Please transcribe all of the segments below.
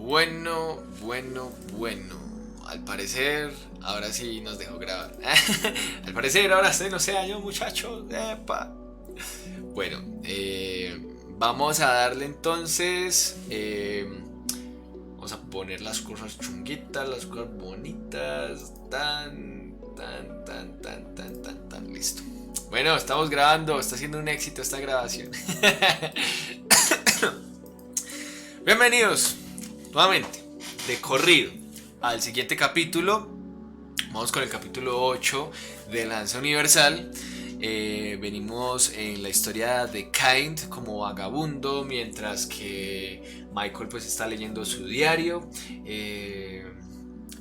Bueno. Al parecer, ahora sí nos dejó grabar. Al parecer, ahora sí no se dañó, muchachos. Epa. Bueno, vamos a darle entonces. Vamos a poner las cosas chunguitas, las cosas bonitas. Tan. Listo. Bueno, estamos grabando. Está siendo un éxito esta grabación. Bienvenidos nuevamente de corrido al siguiente capítulo. Vamos con el capítulo 8 de Lanza Universal. Venimos en la historia de Kind como vagabundo, mientras que Michael pues está leyendo su diario.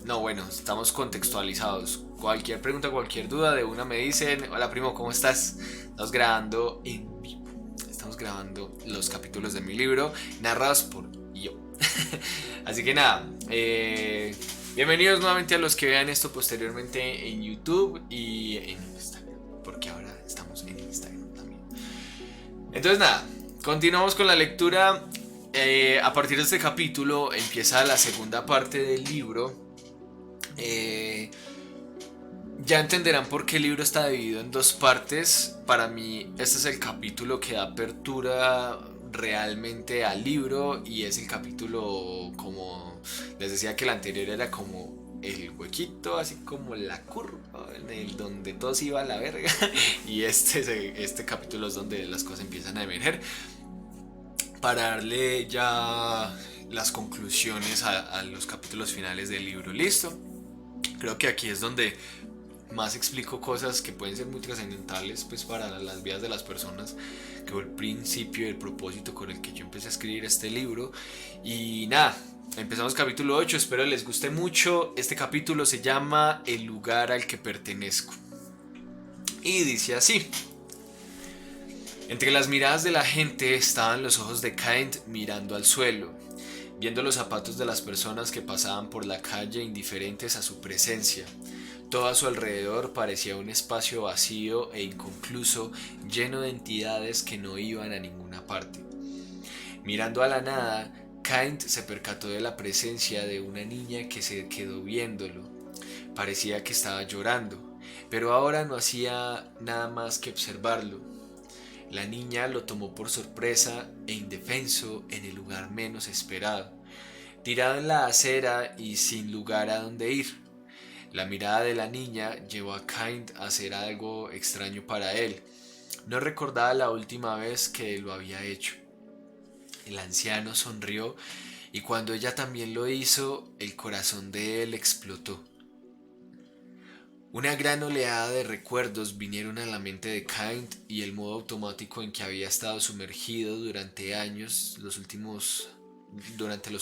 No, bueno, estamos contextualizados. Cualquier pregunta, cualquier duda, de una me dicen: hola primo, ¿cómo estás? Estamos grabando en vivo. Estamos grabando los capítulos de mi libro, narrados por yo. Así que nada, bienvenidos nuevamente a los que vean esto posteriormente en YouTube y en Instagram, porque ahora estamos en Instagram también. Entonces nada, continuamos con la lectura. A partir de este capítulo empieza la segunda parte del libro. Ya entenderán por qué el libro está dividido en dos partes. Para mí este es el capítulo que da apertura realmente al libro, y es el capítulo, como les decía, que el anterior era como el huequito, así como la curva en el donde todo se iba a la verga. Y este capítulo es donde las cosas empiezan a emerger para darle ya las conclusiones a los capítulos finales del libro. Listo, creo que aquí es donde más explico cosas que pueden ser muy trascendentales pues para las vidas de las personas, que fue el principio y el propósito con el que yo empecé a escribir este libro. Y nada, empezamos capítulo 8, espero les guste mucho. Este capítulo se llama El lugar al que pertenezco y dice así: entre las miradas de la gente estaban los ojos de Kind mirando al suelo, viendo los zapatos de las personas que pasaban por la calle indiferentes a su presencia. Todo a su alrededor parecía un espacio vacío e inconcluso, lleno de entidades que no iban a ninguna parte. Mirando a la nada, Kind se percató de la presencia de una niña que se quedó viéndolo. Parecía que estaba llorando, pero ahora no hacía nada más que observarlo. La niña lo tomó por sorpresa e indefenso en el lugar menos esperado, tirado en la acera y sin lugar a donde ir. La mirada de la niña llevó a Kind a hacer algo extraño para él. No recordaba la última vez que lo había hecho. El anciano sonrió, y cuando ella también lo hizo, el corazón de él explotó. Una gran oleada de recuerdos vinieron a la mente de Kind, y el modo automático en que había estado sumergido durante los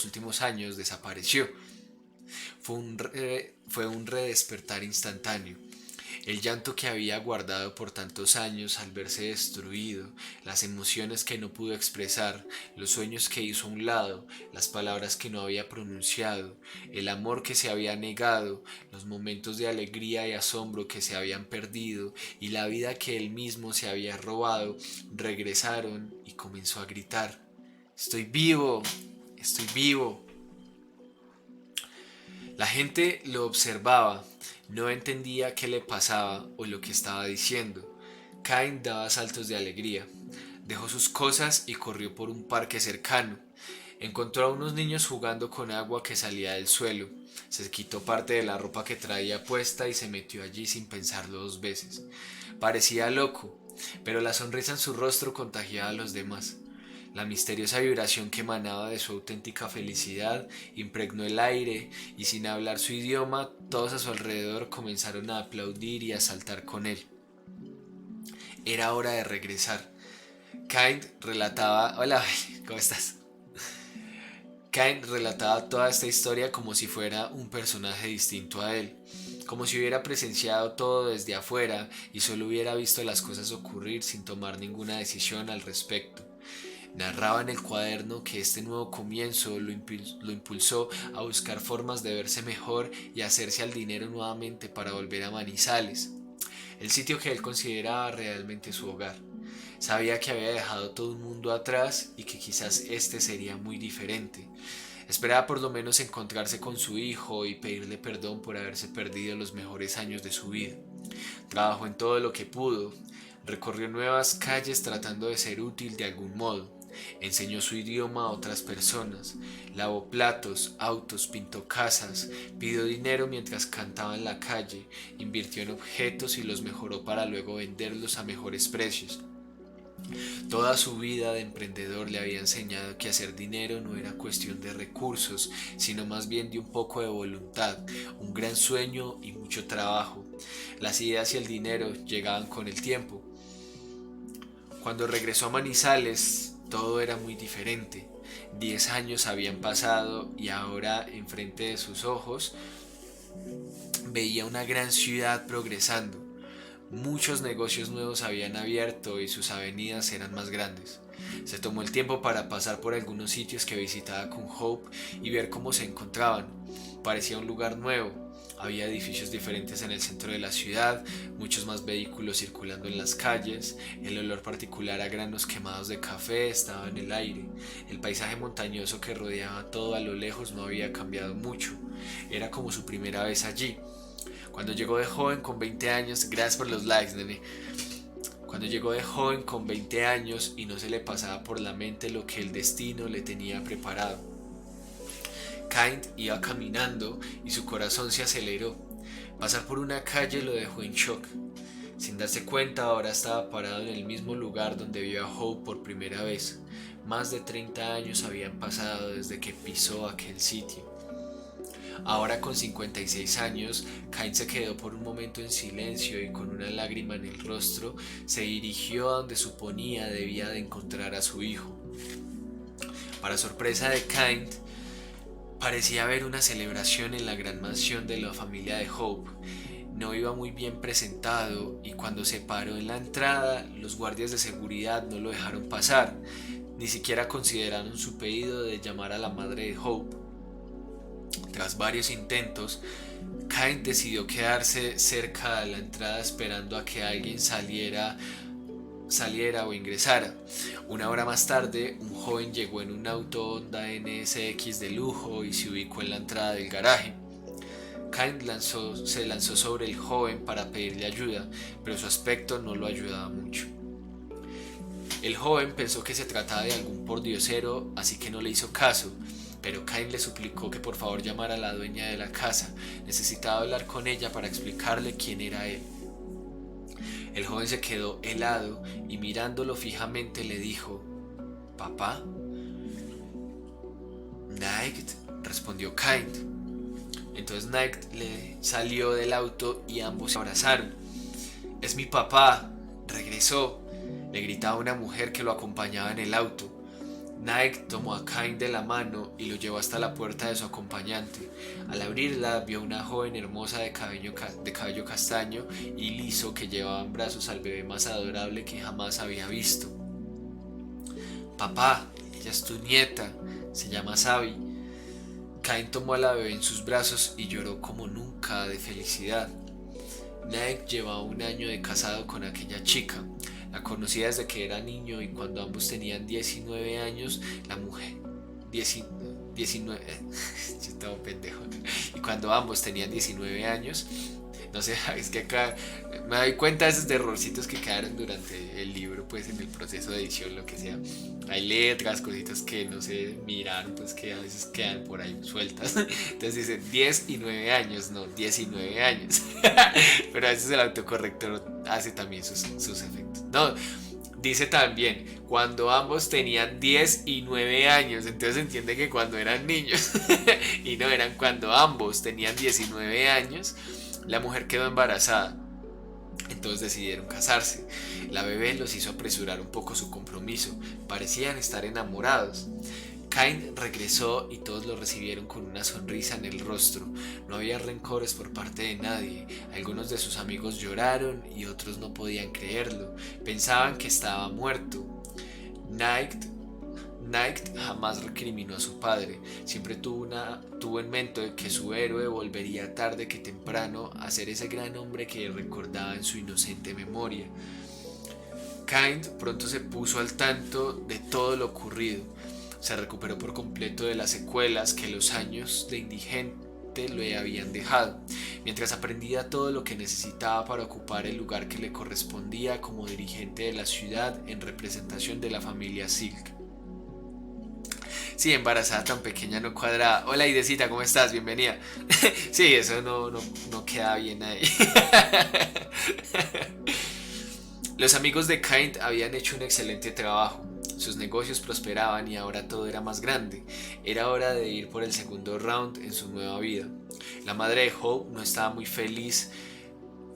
últimos años desapareció. Fue un redespertar instantáneo. El llanto que había guardado por tantos años al verse destruido, las emociones que no pudo expresar, los sueños que hizo a un lado, las palabras que no había pronunciado, el amor que se había negado, los momentos de alegría y asombro que se habían perdido y la vida que él mismo se había robado, regresaron, y comenzó a gritar: «¡Estoy vivo! ¡Estoy vivo!». La gente lo observaba, no entendía qué le pasaba o lo que estaba diciendo. Kind daba saltos de alegría. Dejó sus cosas y corrió por un parque cercano. Encontró a unos niños jugando con agua que salía del suelo. Se quitó parte de la ropa que traía puesta y se metió allí sin pensarlo dos veces. Parecía loco, pero la sonrisa en su rostro contagiaba a los demás. La misteriosa vibración que emanaba de su auténtica felicidad impregnó el aire, y sin hablar su idioma, todos a su alrededor comenzaron a aplaudir y a saltar con él. Era hora de regresar. Kind relataba... Hola, ¿cómo estás? Kind relataba toda esta historia como si fuera un personaje distinto a él, como si hubiera presenciado todo desde afuera y solo hubiera visto las cosas ocurrir sin tomar ninguna decisión al respecto. Narraba en el cuaderno que este nuevo comienzo lo impulsó a buscar formas de verse mejor y hacerse al dinero nuevamente para volver a Manizales, el sitio que él consideraba realmente su hogar. Sabía que había dejado todo un mundo atrás y que quizás este sería muy diferente. Esperaba por lo menos encontrarse con su hijo y pedirle perdón por haberse perdido los mejores años de su vida. Trabajó en todo lo que pudo, recorrió nuevas calles tratando de ser útil de algún modo, enseñó su idioma a otras personas, lavó platos, autos, pintó casas, pidió dinero mientras cantaba en la calle, invirtió en objetos y los mejoró para luego venderlos a mejores precios. Toda su vida de emprendedor le había enseñado que hacer dinero no era cuestión de recursos, sino más bien de un poco de voluntad, un gran sueño y mucho trabajo. Las ideas y el dinero llegaban con el tiempo. Cuando regresó a Manizales, todo era muy diferente. 10 años habían pasado y ahora, enfrente de sus ojos, veía una gran ciudad progresando. Muchos negocios nuevos habían abierto y sus avenidas eran más grandes. Se tomó el tiempo para pasar por algunos sitios que visitaba con Hope y ver cómo se encontraban. Parecía un lugar nuevo. Había edificios diferentes en el centro de la ciudad, muchos más vehículos circulando en las calles, el olor particular a granos quemados de café estaba en el aire. El paisaje montañoso que rodeaba todo a lo lejos no había cambiado mucho. Era como su primera vez allí. Cuando llegó de joven con 20 años, gracias por los likes, nene. Cuando llegó de joven con 20 años y no se le pasaba por la mente lo que el destino le tenía preparado. Kind iba caminando y su corazón se aceleró. Pasar por una calle lo dejó en shock. Sin darse cuenta, ahora estaba parado en el mismo lugar donde vio a Hope por primera vez. Más de 30 años habían pasado desde que pisó aquel sitio. Ahora con 56 años, Kind se quedó por un momento en silencio y con una lágrima en el rostro se dirigió a donde suponía debía de encontrar a su hijo. Para sorpresa de Kind, parecía haber una celebración en la gran mansión de la familia de Hope. No iba muy bien presentado y cuando se paró en la entrada, los guardias de seguridad no lo dejaron pasar. Ni siquiera consideraron su pedido de llamar a la madre de Hope. Tras varios intentos, Kind decidió quedarse cerca de la entrada esperando a que alguien saliera o ingresara. Una hora más tarde, un joven llegó en un auto Honda NSX de lujo y se ubicó en la entrada del garaje. Kind se lanzó sobre el joven para pedirle ayuda, pero su aspecto no lo ayudaba mucho. El joven pensó que se trataba de algún pordiosero, así que no le hizo caso, pero Kind le suplicó que por favor llamara a la dueña de la casa. Necesitaba hablar con ella para explicarle quién era él. El joven se quedó helado y mirándolo fijamente le dijo: ¿Papá? Night, respondió Kind. Entonces Night le salió del auto y ambos se abrazaron. Es mi papá, regresó, le gritaba una mujer que lo acompañaba en el auto. Night tomó a Kind de la mano y lo llevó hasta la puerta de su acompañante. Al abrirla vio una joven hermosa de cabello castaño y liso que llevaba en brazos al bebé más adorable que jamás había visto. Papá, ella es tu nieta, se llama Sabi. Kind tomó a la bebé en sus brazos y lloró como nunca de felicidad. Nick llevaba un año de casado con aquella chica. La conocía desde que era niño y cuando ambos tenían 19 años, la mujer... 19... Yo estaba pendejo. Y cuando ambos tenían 19 años, no sé, es que acá me doy cuenta de esos errorcitos que quedaron durante el libro, pues en el proceso de edición, lo que sea. Hay letras, cositas que no se miran, pues que a veces quedan por ahí sueltas. Entonces dicen 10 y 9 años, no, 19 años. Pero a veces el autocorrector hace también sus efectos. No, dice también cuando ambos tenían 10 y 9 años. Entonces se entiende que cuando eran niños. Y no, eran cuando ambos tenían 19 años. La mujer quedó embarazada. Entonces decidieron casarse. La bebé los hizo apresurar un poco su compromiso. Parecían estar enamorados. Kind regresó y todos lo recibieron con una sonrisa en el rostro. No había rencores por parte de nadie. Algunos de sus amigos lloraron y otros no podían creerlo. Pensaban que estaba muerto. Knight jamás recriminó a su padre. Siempre tuvo en mente que su héroe volvería tarde que temprano a ser ese gran hombre que recordaba en su inocente memoria. Kind pronto se puso al tanto de todo lo ocurrido. Se recuperó por completo de las secuelas que los años de indigente le habían dejado, mientras aprendía todo lo que necesitaba para ocupar el lugar que le correspondía como dirigente de la ciudad en representación de la familia Silk. Sí, embarazada tan pequeña no cuadrada. Hola Idecita, ¿cómo estás? Bienvenida. Sí, eso no queda bien ahí. Los amigos de Kind habían hecho un excelente trabajo. Sus negocios prosperaban y ahora todo era más grande. Era hora de ir por el segundo round en su nueva vida. La madre de Hope no estaba muy feliz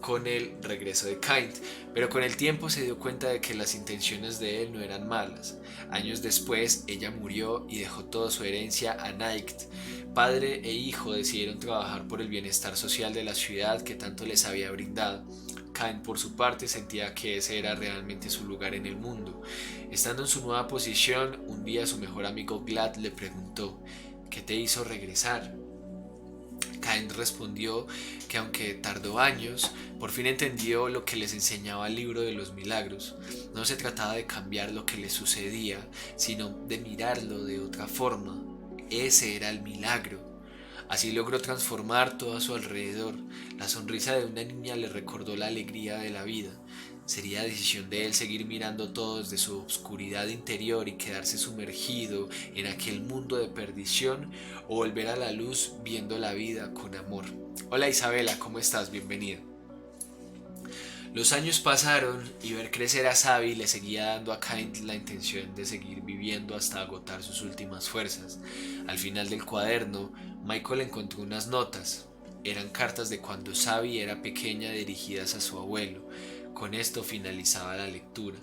con el regreso de Kind, pero con el tiempo se dio cuenta de que las intenciones de él no eran malas. Años después, ella murió y dejó toda su herencia a Night. Padre e hijo decidieron trabajar por el bienestar social de la ciudad que tanto les había brindado. Kind, por su parte, sentía que ese era realmente su lugar en el mundo. Estando en su nueva posición, un día su mejor amigo Glad le preguntó: ¿qué te hizo regresar? Kind respondió que aunque tardó años, por fin entendió lo que les enseñaba el libro de los milagros. No se trataba de cambiar lo que le sucedía, sino de mirarlo de otra forma. Ese era el milagro. Así logró transformar todo a su alrededor. La sonrisa de una niña le recordó la alegría de la vida. Sería decisión de él seguir mirando todo desde su oscuridad interior y quedarse sumergido en aquel mundo de perdición, o volver a la luz viendo la vida con amor. Hola Isabela, ¿cómo estás? Bienvenida. Los años pasaron y ver crecer a Sabi le seguía dando a Kind la intención de seguir viviendo hasta agotar sus últimas fuerzas. Al final del cuaderno, Michael encontró unas notas. Eran cartas de cuando Sabi era pequeña dirigidas a su abuelo. Con esto finalizaba la lectura.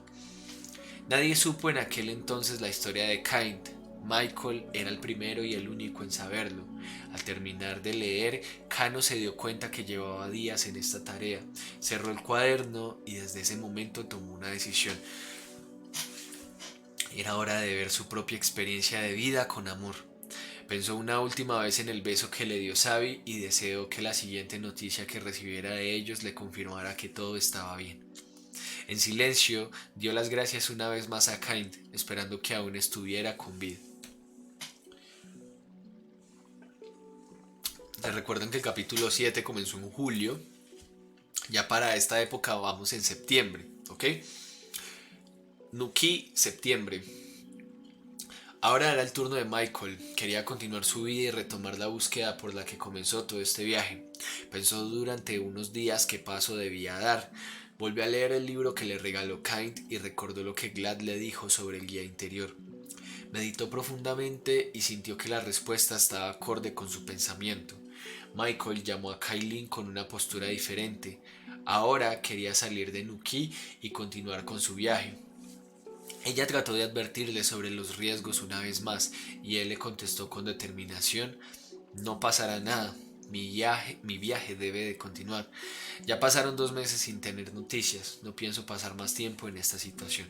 Nadie supo en aquel entonces la historia de Kind. Michael era el primero y el único en saberlo. Al terminar de leer, Kano se dio cuenta que llevaba días en esta tarea. Cerró el cuaderno y desde ese momento tomó una decisión. Era hora de ver su propia experiencia de vida con amor. Pensó una última vez en el beso que le dio Sabi y deseó que la siguiente noticia que recibiera de ellos le confirmara que todo estaba bien. En silencio, dio las gracias una vez más a Kind, esperando que aún estuviera con vida. Les recuerdan que el capítulo 7 comenzó en julio. Ya para esta época vamos en septiembre, ¿ok? Nuki, septiembre. Ahora era el turno de Michael. Quería continuar su vida y retomar la búsqueda por la que comenzó todo este viaje. Pensó durante unos días qué paso debía dar. Volvió a leer el libro que le regaló Kind y recordó lo que Glad le dijo sobre el guía interior. Meditó profundamente y sintió que la respuesta estaba acorde con su pensamiento. Michael llamó a Kailin con una postura diferente. Ahora quería salir de Nuki y continuar con su viaje. Ella trató de advertirle sobre los riesgos una vez más y él le contestó con determinación: no pasará nada, mi viaje debe de continuar. Ya pasaron 2 meses sin tener noticias, no pienso pasar más tiempo en esta situación.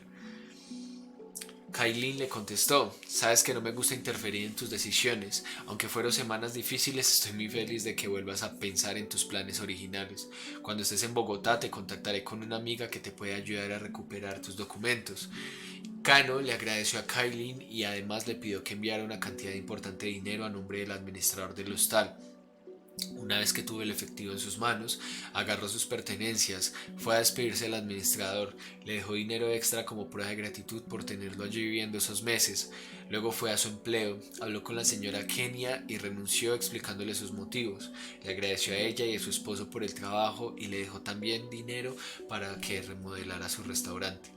Kailin le contestó: sabes que no me gusta interferir en tus decisiones. Aunque fueron semanas difíciles, estoy muy feliz de que vuelvas a pensar en tus planes originales. Cuando estés en Bogotá te contactaré con una amiga que te puede ayudar a recuperar tus documentos. Kano le agradeció a Kailin y además le pidió que enviara una cantidad importante de dinero a nombre del administrador del hostal. Una vez que tuvo el efectivo en sus manos, agarró sus pertenencias, fue a despedirse del administrador, le dejó dinero extra como prueba de gratitud por tenerlo allí viviendo esos meses. Luego fue a su empleo, habló con la señora Kenia y renunció explicándole sus motivos. Le agradeció a ella y a su esposo por el trabajo y le dejó también dinero para que remodelara su restaurante.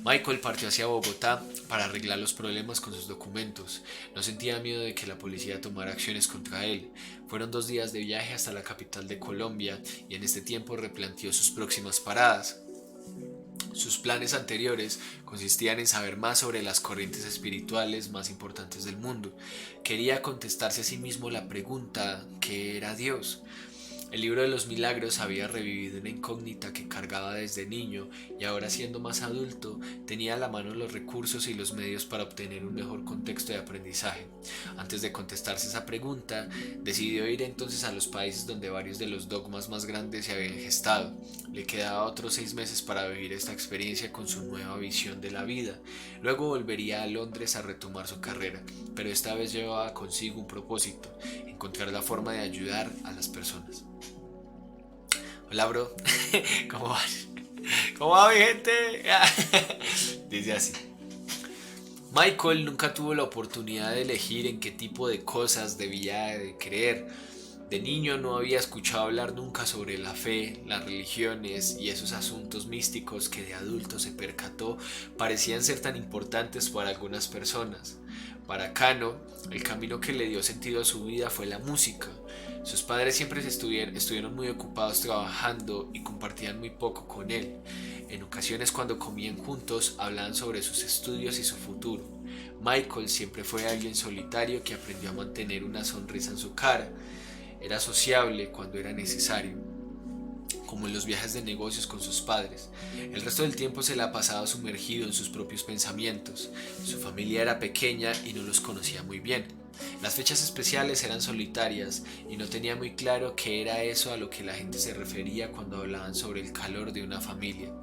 Michael partió hacia Bogotá para arreglar los problemas con sus documentos. No sentía miedo de que la policía tomara acciones contra él. Fueron 2 días de viaje hasta la capital de Colombia y en este tiempo replanteó sus próximas paradas. Sus planes anteriores consistían en saber más sobre las corrientes espirituales más importantes del mundo. Quería contestarse a sí mismo la pregunta: ¿qué era Dios? El libro de los milagros había revivido una incógnita que cargaba desde niño y ahora siendo más adulto tenía a la mano los recursos y los medios para obtener un mejor contexto de aprendizaje. Antes de contestarse esa pregunta, decidió ir entonces a los países donde varios de los dogmas más grandes se habían gestado. Le quedaba otros 6 meses para vivir esta experiencia con su nueva visión de la vida. Luego volvería a Londres a retomar su carrera, pero esta vez llevaba consigo un propósito: encontrar la forma de ayudar a las personas. Hola, bro. ¿Cómo vas? ¿Cómo va, mi gente? Dice así: Michael nunca tuvo la oportunidad de elegir en qué tipo de cosas debía de creer. De niño no había escuchado hablar nunca sobre la fe, las religiones y esos asuntos místicos que de adulto se percató parecían ser tan importantes para algunas personas. Para Kano, el camino que le dio sentido a su vida fue la música. Sus padres siempre estuvieron muy ocupados trabajando y compartían muy poco con él. En ocasiones, cuando comían juntos, hablaban sobre sus estudios y su futuro. Michael siempre fue alguien solitario que aprendió a mantener una sonrisa en su cara. Era sociable cuando era necesario, como en los viajes de negocios con sus padres. El resto del tiempo se la pasaba sumergido en sus propios pensamientos. Su familia era pequeña y no los conocía muy bien. Las fechas especiales eran solitarias y no tenía muy claro qué era eso a lo que la gente se refería cuando hablaban sobre el calor de una familia.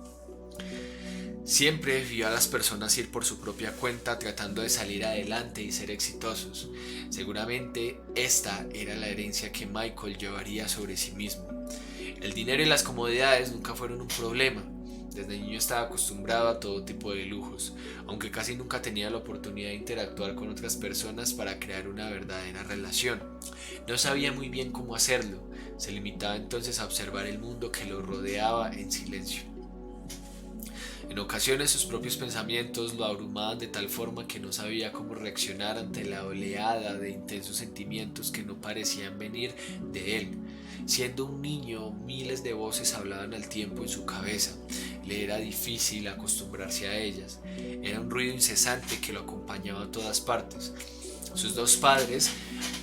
Siempre vio a las personas ir por su propia cuenta tratando de salir adelante y ser exitosos. Seguramente esta era la herencia que Michael llevaría sobre sí mismo. El dinero y las comodidades nunca fueron un problema. Desde niño estaba acostumbrado a todo tipo de lujos, aunque casi nunca tenía la oportunidad de interactuar con otras personas para crear una verdadera relación. No sabía muy bien cómo hacerlo, se limitaba entonces a observar el mundo que lo rodeaba en silencio. En ocasiones sus propios pensamientos lo abrumaban de tal forma que no sabía cómo reaccionar ante la oleada de intensos sentimientos que no parecían venir de él. Siendo un niño, miles de voces hablaban al tiempo en su cabeza. Le era difícil acostumbrarse a ellas. Era un ruido incesante que lo acompañaba a todas partes. Sus dos padres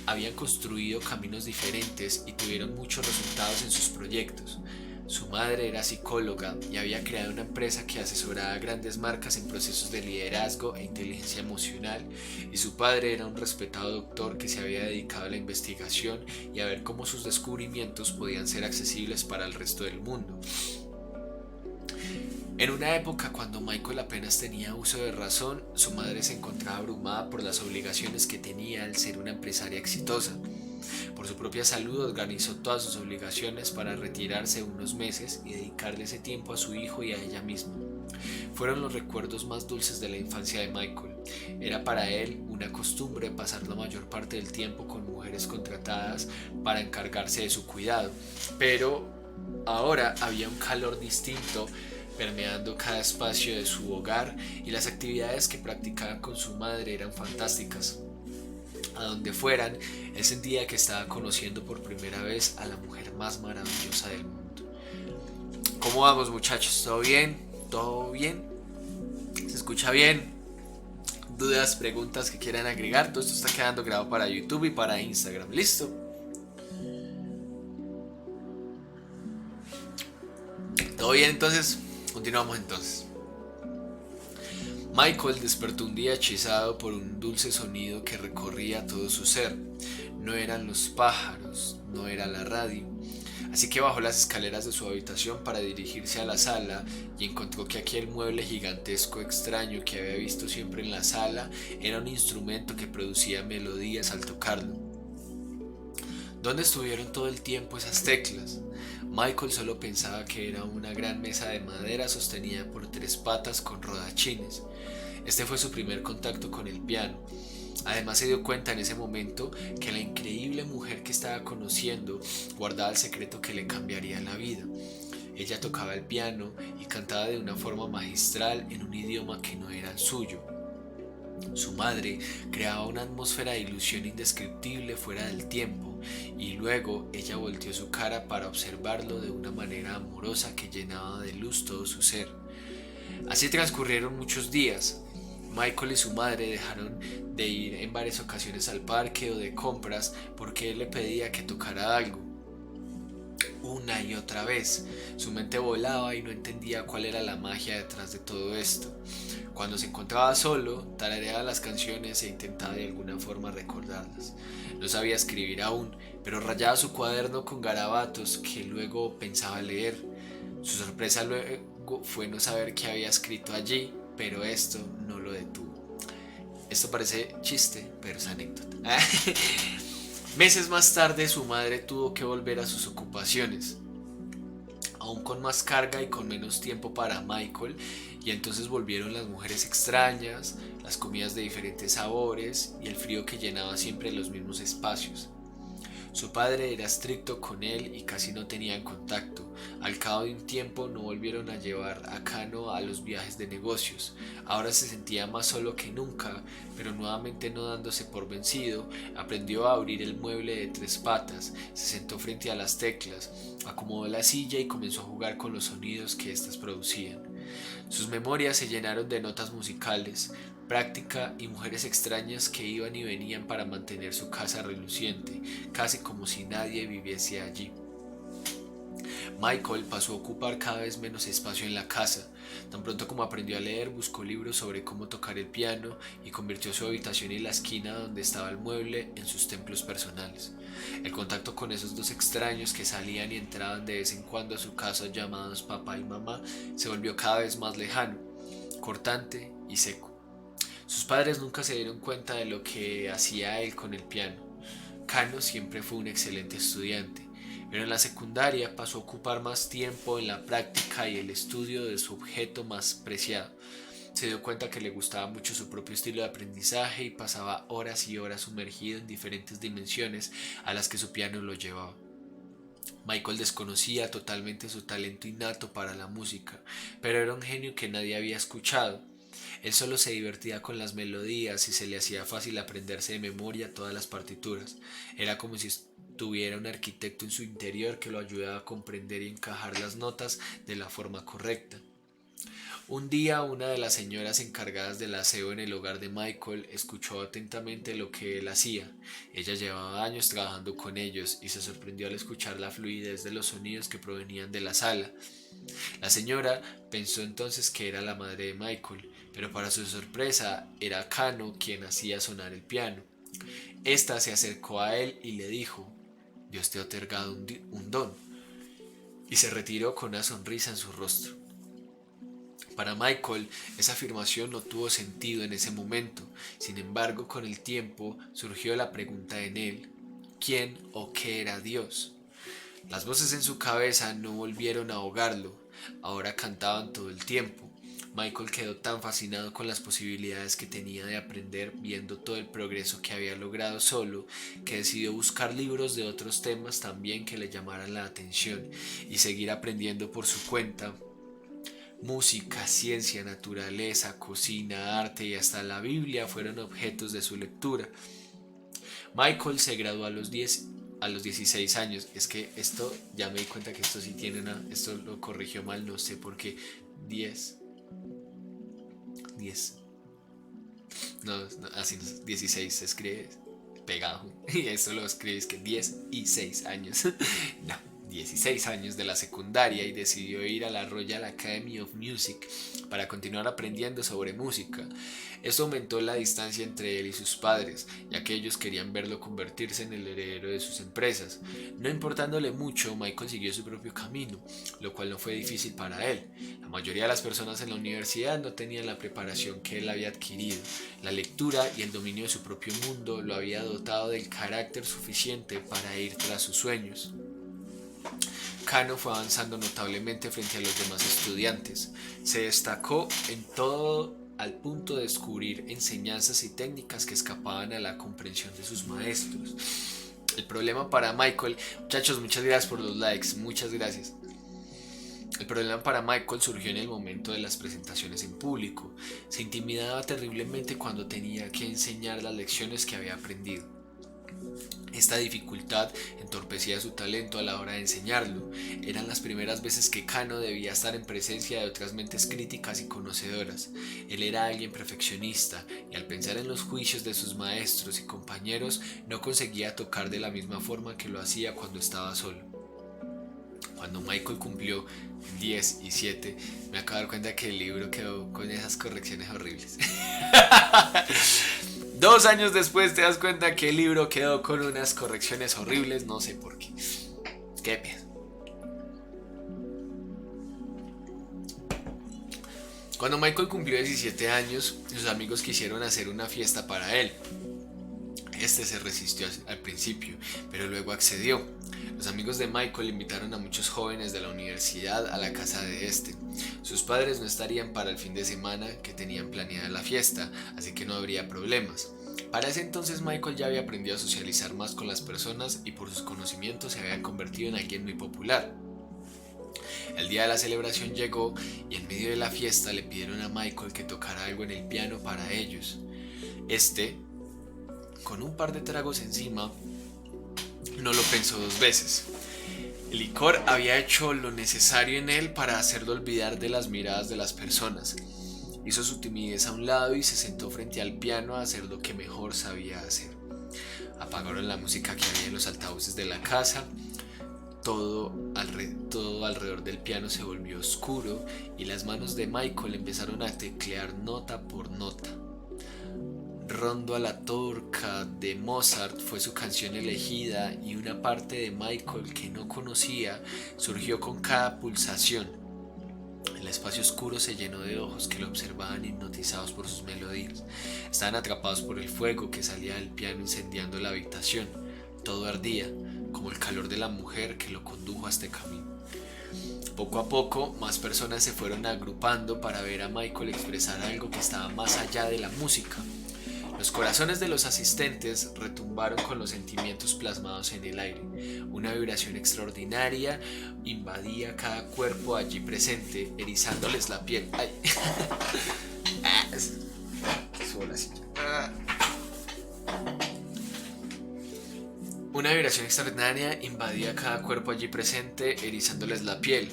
habían construido caminos diferentes y tuvieron muchos resultados en sus proyectos. Su madre era psicóloga y había creado una empresa que asesoraba a grandes marcas en procesos de liderazgo e inteligencia emocional, y su padre era un respetado doctor que se había dedicado a la investigación y a ver cómo sus descubrimientos podían ser accesibles para el resto del mundo. En una época cuando Michael apenas tenía uso de razón, su madre se encontraba abrumada por las obligaciones que tenía al ser una empresaria exitosa. Por su propia salud organizó todas sus obligaciones para retirarse unos meses y dedicarle ese tiempo a su hijo y a ella misma. Fueron los recuerdos más dulces de la infancia de Michael. Era para él una costumbre pasar la mayor parte del tiempo con mujeres contratadas para encargarse de su cuidado, pero ahora había un calor distinto permeando cada espacio de su hogar y las actividades que practicaba con su madre eran fantásticas. A donde fueran, él sentía que estaba conociendo por primera vez a la mujer más maravillosa del mundo. ¿Cómo vamos, muchachos? ¿Todo bien? ¿Todo bien? ¿Se escucha bien? ¿Dudas, preguntas que quieran agregar? Todo esto está quedando grabado para YouTube y para Instagram. ¿Listo? ¿Todo bien entonces? Continuamos entonces. Michael despertó un día hechizado por un dulce sonido que recorría todo su ser. No eran los pájaros, no era la radio. Así que bajó las escaleras de su habitación para dirigirse a la sala y encontró que aquel mueble gigantesco extraño que había visto siempre en la sala era un instrumento que producía melodías al tocarlo. ¿Dónde estuvieron todo el tiempo esas teclas? Michael solo pensaba que era una gran mesa de madera sostenida por 3 patas con rodachines. Este fue su primer contacto con el piano. Además se dio cuenta en ese momento que la increíble mujer que estaba conociendo guardaba el secreto que le cambiaría la vida. Ella tocaba el piano y cantaba de una forma magistral en un idioma que no era el suyo. Su madre creaba una atmósfera de ilusión indescriptible fuera del tiempo, y luego ella volteó su cara para observarlo de una manera amorosa que llenaba de luz todo su ser. Así transcurrieron muchos días. Michael y su madre dejaron de ir en varias ocasiones al parque o de compras porque él le pedía que tocara algo. una y otra vez. Su mente volaba y no entendía cuál era la magia detrás de todo esto. Cuando se encontraba solo, tarareaba las canciones e intentaba de alguna forma recordarlas. No sabía escribir aún, pero rayaba su cuaderno con garabatos que luego pensaba leer. Su sorpresa luego fue no saber qué había escrito allí, pero esto no lo detuvo. Esto parece chiste, pero es anécdota. Meses más tarde su madre tuvo que volver a sus ocupaciones, aún con más carga y con menos tiempo para Michael, y entonces volvieron las mujeres extrañas, las comidas de diferentes sabores y el frío que llenaba siempre los mismos espacios. Su padre era estricto con él y casi no tenían contacto. Al cabo de un tiempo no volvieron a llevar a Kano a los viajes de negocios. Ahora se sentía más solo que nunca, pero nuevamente no dándose por vencido, aprendió a abrir el mueble de 3 patas, se sentó frente a las teclas, acomodó la silla y comenzó a jugar con los sonidos que éstas producían. Sus memorias se llenaron de notas musicales, práctica y mujeres extrañas que iban y venían para mantener su casa reluciente, casi como si nadie viviese allí. Michael pasó a ocupar cada vez menos espacio en la casa. Tan pronto como aprendió a leer, buscó libros sobre cómo tocar el piano y convirtió su habitación y la esquina donde estaba el mueble en sus templos personales. El contacto con esos dos extraños que salían y entraban de vez en cuando a su casa llamados papá y mamá se volvió cada vez más lejano, cortante y seco. Sus padres nunca se dieron cuenta de lo que hacía él con el piano. Kano siempre fue un excelente estudiante, pero en la secundaria pasó a ocupar más tiempo en la práctica y el estudio de su objeto más preciado. Se dio cuenta que le gustaba mucho su propio estilo de aprendizaje y pasaba horas y horas sumergido en diferentes dimensiones a las que su piano lo llevaba. Michael desconocía totalmente su talento innato para la música, pero era un genio que nadie había escuchado. Él solo se divertía con las melodías y se le hacía fácil aprenderse de memoria todas las partituras. Era como si tuviera un arquitecto en su interior que lo ayudaba a comprender y encajar las notas de la forma correcta. Un día una de las señoras encargadas del aseo en el hogar de Michael escuchó atentamente lo que él hacía. Ella llevaba años trabajando con ellos y se sorprendió al escuchar la fluidez de los sonidos que provenían de la sala. La señora pensó entonces que era la madre de Michael, pero para su sorpresa era Kano quien hacía sonar el piano. Esta se acercó a él y le dijo: Dios te ha otorgado un don, y se retiró con una sonrisa en su rostro. Para Michael, esa afirmación no tuvo sentido en ese momento. Sin embargo, con el tiempo surgió la pregunta en él: ¿quién o qué era Dios? Las voces en su cabeza no volvieron a ahogarlo, ahora cantaban todo el tiempo. Michael quedó tan fascinado con las posibilidades que tenía de aprender viendo todo el progreso que había logrado solo, que decidió buscar libros de otros temas también que le llamaran la atención y seguir aprendiendo por su cuenta. Música, ciencia, naturaleza, cocina, arte y hasta la Biblia fueron objetos de su lectura. Michael se graduó a los 16 años. Es que esto, ya me di cuenta que esto sí tiene esto lo corrigió mal, no sé por qué. 10. 10. No, así no, 16 se escribe pegado. Y eso lo escribes que 10 y 6 años. No, 16 años de la secundaria y decidió ir a la Royal Academy of Music para continuar aprendiendo sobre música. Esto aumentó la distancia entre él y sus padres, ya que ellos querían verlo convertirse en el heredero de sus empresas. No importándole mucho, Michael siguió su propio camino, lo cual no fue difícil para él. La mayoría de las personas en la universidad no tenían la preparación que él había adquirido. La lectura y el dominio de su propio mundo lo había dotado del carácter suficiente para ir tras sus sueños. Kano fue avanzando notablemente frente a los demás estudiantes. Se destacó en todo al punto de descubrir enseñanzas y técnicas que escapaban a la comprensión de sus maestros. El problema para Michael, muchachos, muchas gracias por los likes, muchas gracias. El problema para Michael surgió en el momento de las presentaciones en público. Se intimidaba terriblemente cuando tenía que enseñar las lecciones que había aprendido. Esta dificultad entorpecía su talento a la hora de enseñarlo. Eran las primeras veces que Kano debía estar en presencia de otras mentes críticas y conocedoras. Él era alguien perfeccionista y al pensar en los juicios de sus maestros y compañeros no conseguía tocar de la misma forma que lo hacía cuando estaba solo. Cuando Michael cumplió 10 y 7, me acabo de dar cuenta que el libro quedó con esas correcciones horribles. 2 años después te das cuenta que el libro quedó con unas correcciones horribles, no sé por qué. ¿Qué piensas? Cuando Michael cumplió 17 años, sus amigos quisieron hacer una fiesta para él. Este se resistió al principio, pero luego accedió. Los amigos de Michael invitaron a muchos jóvenes de la universidad a la casa de este. Sus padres no estarían para el fin de semana que tenían planeada la fiesta, así que no habría problemas. Para ese entonces Michael ya había aprendido a socializar más con las personas y por sus conocimientos se había convertido en alguien muy popular. El día de la celebración llegó y en medio de la fiesta le pidieron a Michael que tocara algo en el piano para ellos. Este, con un par de tragos encima, no lo pensó dos veces. El licor había hecho lo necesario en él para hacerlo olvidar de las miradas de las personas. Hizo su timidez a un lado y se sentó frente al piano a hacer lo que mejor sabía hacer. Apagaron la música que había en los altavoces de la casa. Todo alrededor del piano se volvió oscuro y las manos de Michael empezaron a teclear nota por nota. Rondo a la Turca de Mozart fue su canción elegida y una parte de Michael que no conocía surgió con cada pulsación. El espacio oscuro se llenó de ojos que lo observaban hipnotizados por sus melodías. Estaban atrapados por el fuego que salía del piano incendiando la habitación. Todo ardía, como el calor de la mujer que lo condujo a este camino. Poco a poco, más personas se fueron agrupando para ver a Michael expresar algo que estaba más allá de la música. Los corazones de los asistentes retumbaron con los sentimientos plasmados en el aire. Una vibración extraordinaria invadía cada cuerpo allí presente, erizándoles la piel. ¡Ay! Una vibración extraordinaria invadía cada cuerpo allí presente, erizándoles la piel.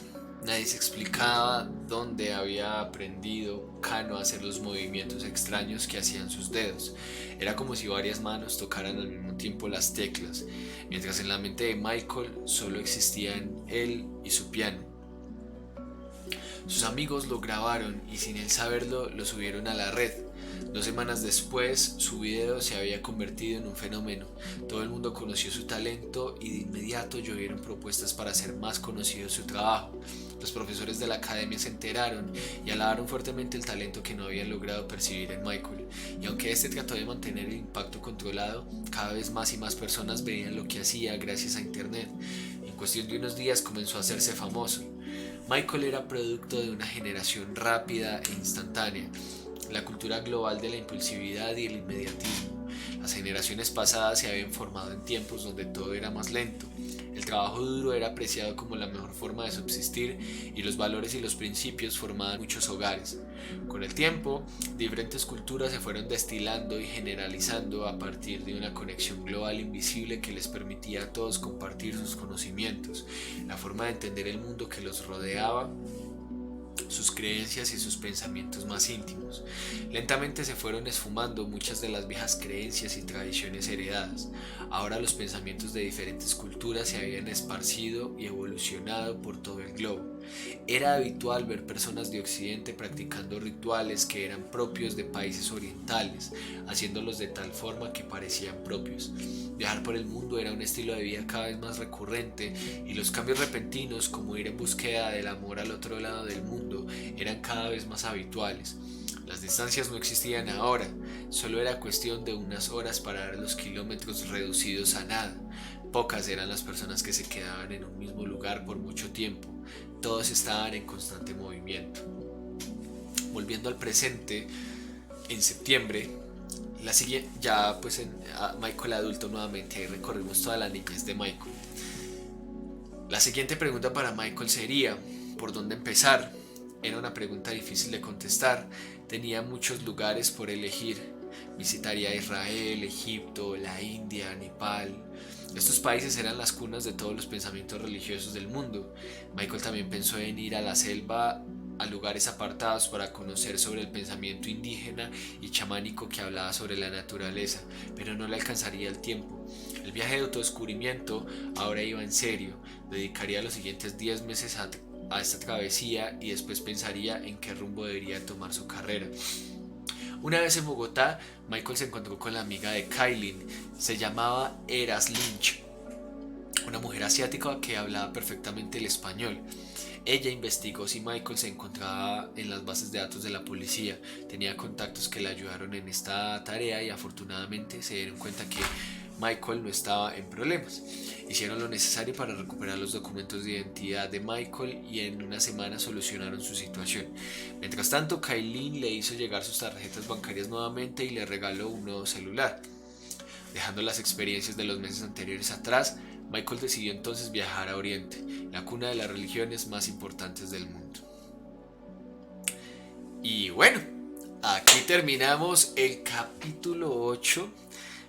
Nadie se explicaba dónde había aprendido Kano a hacer los movimientos extraños que hacían sus dedos. Era como si varias manos tocaran al mismo tiempo las teclas, mientras en la mente de Michael solo existían él y su piano. Sus amigos lo grabaron y sin él saberlo lo subieron a la red. 2 semanas después, su video se había convertido en un fenómeno. Todo el mundo conoció su talento y de inmediato llovieron propuestas para hacer más conocido su trabajo. Los profesores de la academia se enteraron y alabaron fuertemente el talento que no habían logrado percibir en Michael. Y aunque este trató de mantener el impacto controlado, cada vez más y más personas veían lo que hacía gracias a internet. En cuestión de unos días comenzó a hacerse famoso. Michael era producto de una generación rápida e instantánea. La cultura global de la impulsividad y el inmediatismo. Las generaciones pasadas se habían formado en tiempos donde todo era más lento. El trabajo duro era apreciado como la mejor forma de subsistir y los valores y los principios formaban muchos hogares. Con el tiempo, diferentes culturas se fueron destilando y generalizando a partir de una conexión global invisible que les permitía a todos compartir sus conocimientos, la forma de entender el mundo que los rodeaba, sus creencias y sus pensamientos más íntimos. Lentamente se fueron esfumando muchas de las viejas creencias y tradiciones heredadas. Ahora los pensamientos de diferentes culturas se habían esparcido y evolucionado por todo el globo. Era habitual ver personas de Occidente practicando rituales que eran propios de países orientales, haciéndolos de tal forma que parecían propios. Viajar por el mundo era un estilo de vida cada vez más recurrente y los cambios repentinos, como ir en búsqueda del amor al otro lado del mundo, eran cada vez más habituales. Las distancias no existían ahora, solo era cuestión de unas horas para ver los kilómetros reducidos a nada. Pocas eran las personas que se quedaban en un mismo lugar por mucho tiempo, todos estaban en constante movimiento. Volviendo al presente, en septiembre, ya pues a Michael adulto nuevamente, ahí recorrimos toda la niñez de Michael. La siguiente pregunta para Michael sería, ¿por dónde empezar? Era una pregunta difícil de contestar, tenía muchos lugares por elegir. Visitaría Israel, Egipto, la India, Nepal. Estos países eran las cunas de todos los pensamientos religiosos del mundo. Michael también pensó en ir a la selva a lugares apartados para conocer sobre el pensamiento indígena y chamánico que hablaba sobre la naturaleza, pero no le alcanzaría el tiempo. El viaje de autodescubrimiento ahora iba en serio. Dedicaría los siguientes 10 meses a esta travesía y después pensaría en qué rumbo debería tomar su carrera. Una vez en Bogotá, Michael se encontró con la amiga de Kailin. Se llamaba Eras Lynch, una mujer asiática que hablaba perfectamente el español. Ella investigó si Michael se encontraba en las bases de datos de la policía, tenía contactos que le ayudaron en esta tarea y afortunadamente se dieron cuenta que Michael no estaba en problemas. Hicieron lo necesario para recuperar los documentos de identidad de Michael y en una semana solucionaron su situación. Mientras tanto, Kailin le hizo llegar sus tarjetas bancarias nuevamente y le regaló un nuevo celular. Dejando las experiencias de los meses anteriores atrás, Michael decidió entonces viajar a Oriente, la cuna de las religiones más importantes del mundo. Y bueno, aquí terminamos el capítulo 8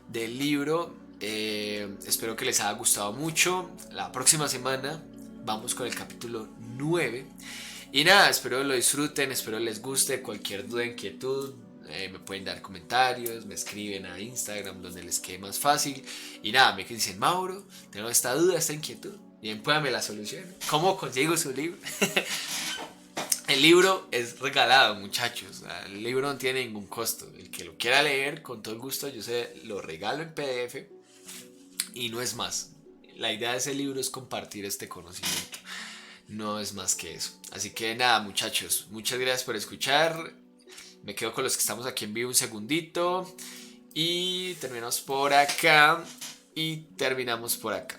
del libro. Espero que les haya gustado mucho. La próxima semana vamos con el capítulo 9. Y nada, espero lo disfruten, espero les guste. Cualquier duda, inquietud, me pueden dar comentarios, me escriben a Instagram donde les quede más fácil. Y nada, me dicen, Mauro, tengo esta duda, esta inquietud. Bien, pues me la solución. ¿Cómo consigo su libro? El libro es regalado, muchachos. El libro no tiene ningún costo. El que lo quiera leer, con todo el gusto, yo se lo regalo en PDF. Y no es más. La idea de ese libro es compartir este conocimiento. No es más que eso. Así que nada, muchachos. Muchas gracias por escuchar. Me quedo con los que estamos aquí en vivo un segundito. Y terminamos por acá. Y terminamos por acá.